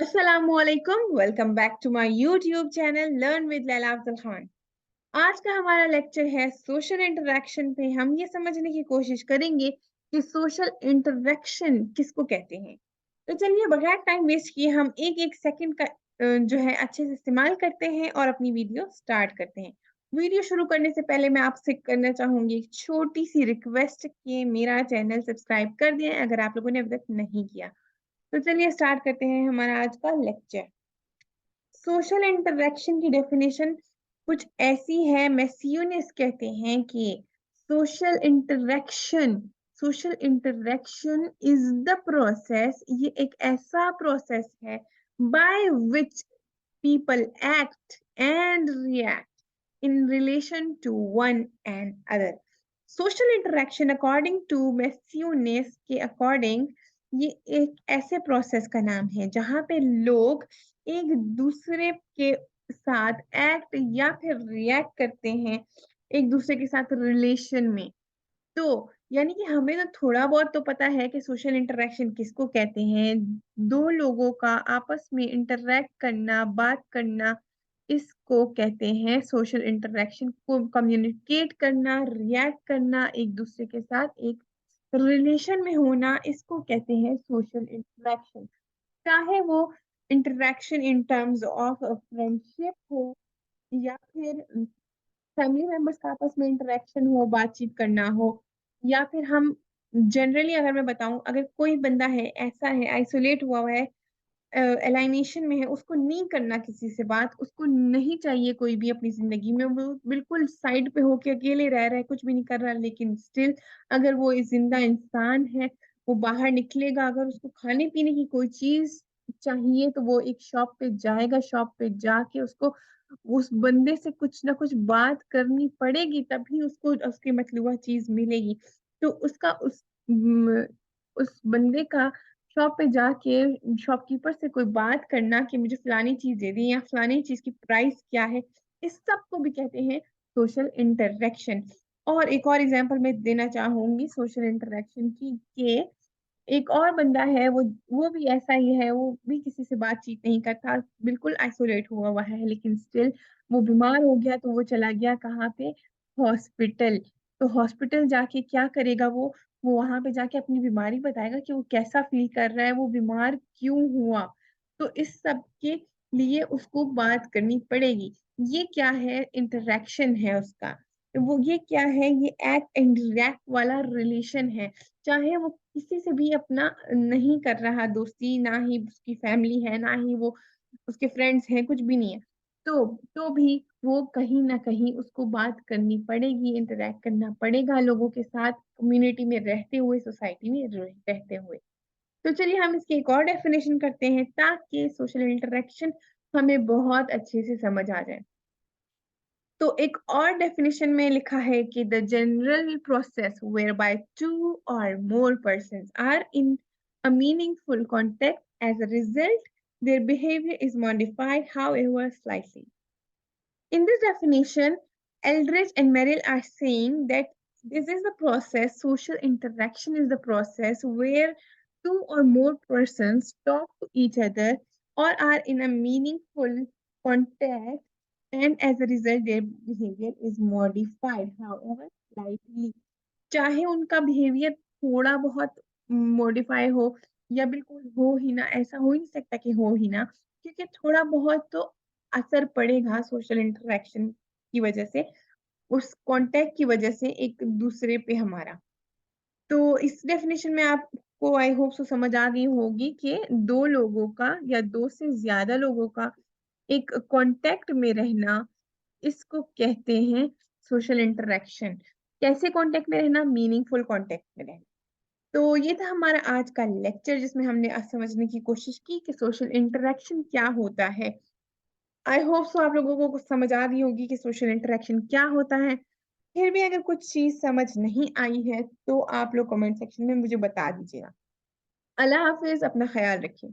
अस्सलामुअलैकुम। Welcome back to my YouTube channel learn with Laila Afzal Khan. आज का हमारा लेक्चर है सोशल इंटरेक्शन पे। हम ये समझने की कोशिश करेंगे कि सोशल इंटरेक्शन किसको कहते हैं। तो चलिए बगैर टाइम वेस्ट किए हम एक एक सेकंड का जो है अच्छे से इस्तेमाल करते हैं और अपनी वीडियो स्टार्ट करते हैं। वीडियो शुरू करने से पहले मैं आपसे करना चाहूंगी एक छोटी सी रिक्वेस्ट कि मेरा चैनल सब्सक्राइब कर दें अगर आप लोगों ने अभी तक नहीं किया। तो चलिए स्टार्ट करते हैं हमारा आज का लेक्चर। सोशल इंटरेक्शन की डेफिनेशन कुछ ऐसी है। मैसियोनिस कहते हैं कि social interaction social interaction is the process, ये एक ऐसा प्रोसेस है by which people act and react in relation to one another. Social interaction according to Mathewnes के according ये एक ऐसे प्रोसेस का नाम है जहां पे लोग एक दूसरे के साथ एक्ट या फिर रिएक्ट करते हैं एक दूसरे के साथ रिलेशन में। तो यानी कि हमें तो थोड़ा बहुत तो पता है कि सोशल इंटरेक्शन किसको कहते हैं। दो लोगों का आपस में इंटरेक्ट करना, बात करना, इसको कहते हैं सोशल इंटरेक्शन। को कम्युनिकेट करना, रिएक्ट करना, एक दूसरे के साथ एक रिलेशन में होना, इसको कहते हैं सोशल इंटरेक्शन। चाहे वो interaction in terms of friendship हो या फिर फैमिली मेंबर्स का आपस में इंटरेक्शन हो, बातचीत करना हो, या फिर हम जनरली अगर मैं बताऊं, अगर कोई बंदा है ऐसा है आइसोलेट हुआ है, एलाइनेशन में है, उसको नहीं करना किसी से बात, उसको नहीं चाहिए कोई भी अपनी जिंदगी में, वो बिल्कुल साइड पे होके अकेले रह रहा है, कुछ भी नहीं कर रहा, लेकिन स्टिल अगर वो एक जिंदा इंसान है, वो बाहर निकलेगा, अगर उसको खाने पीने की कोई चीज चाहिए तो वो एक शॉप पे जाएगा, शॉप पे जाके उसको उस बंदे से कुछ ना कुछ बात करनी पड़ेगी, तभी उसको उसकी मतलूबा चीज मिलेगी। तो उसका उस बंदे का शॉप पे जाके शॉपकीपर से कोई बात करना कि मुझे फलानी चीज दे दी या फलानी चीज की प्राइस क्या है, इस सब को भी कहते हैं सोशल इंटरेक्शन। और एक और एग्जांपल मैं देना चाहूंगी सोशल इंटरेक्शन की कि एक और बंदा है, वो भी ऐसा ही है, वो भी किसी से बातचीत नहीं करता, बिल्कुल आइसोलेट हुआ हुआ है, लेकिन स्टिल वो बीमार हो गया तो वो चला गया कहाँ पे, हॉस्पिटल। तो हॉस्पिटल जाके क्या करेगा वो वहां पे जाके अपनी बीमारी बताएगा कि वो कैसा फील कर रहा है, वो बीमार क्यों हुआ। तो इस सब के लिए उसको बात करनी पड़ेगी। ये क्या है, इंटरेक्शन है उसका। तो वो ये क्या है, ये एक्ट एंड रिएक्ट वाला रिलेशन है। चाहे वो किसी से भी अपना नहीं कर रहा दोस्ती, ना ही उसकी फैमिली है, ना ही वो उसके फ्रेंड्स हैं, कुछ भी नहीं है, तो भी वो कहीं ना कहीं उसको बात करनी पड़ेगी, इंटरेक्ट करना पड़ेगा लोगों के साथ, कम्युनिटी में रहते हुए, सोसाइटी में रहते हुए। तो चलिए हम इसकी एक और डेफिनेशन करते हैं ताकि सोशल इंटरेक्शन हमें बहुत अच्छे से समझ आ जाए। तो एक और डेफिनेशन में लिखा है कि the general process whereby two और more persons are in a meaningful contact as a result their behavior is modified however slightly. In this definition, Eldridge and Merrill are saying that this is the process, social interaction is the process where two or more persons talk to each other or are in a meaningful contact, and as a result, their behavior is modified, however, slightly. चाहे उनका behaviour थोड़ा बहुत modify हो या बिल्कुल हो ही ना, ऐसा हो ही नहीं सकता कि हो ही ना, क्योंकि थोड़ा बहुत तो असर पड़ेगा सोशल इंटरेक्शन की वजह से, उस कांटेक्ट की वजह से एक दूसरे पे हमारा। तो इस डेफिनेशन में आपको आई होप सो समझ आ गई होगी कि दो लोगों का या दो से ज्यादा लोगों का एक कांटेक्ट में रहना, इसको कहते हैं सोशल इंटरेक्शन। कैसे कांटेक्ट में रहना, मीनिंगफुल कांटेक्ट में रहना। तो ये था हमारा आज का लेक्चर जिसमें हमने आज समझने की कोशिश की कि सोशल इंटरेक्शन क्या होता है। आई होप सो आप लोगों को कुछ समझ आ गई होगी कि सोशल इंटरेक्शन क्या होता है। फिर भी अगर कुछ चीज समझ नहीं आई है तो आप लोग कमेंट सेक्शन में मुझे बता दीजिएगा। अल्लाह हाफिज, अपना ख्याल रखिए।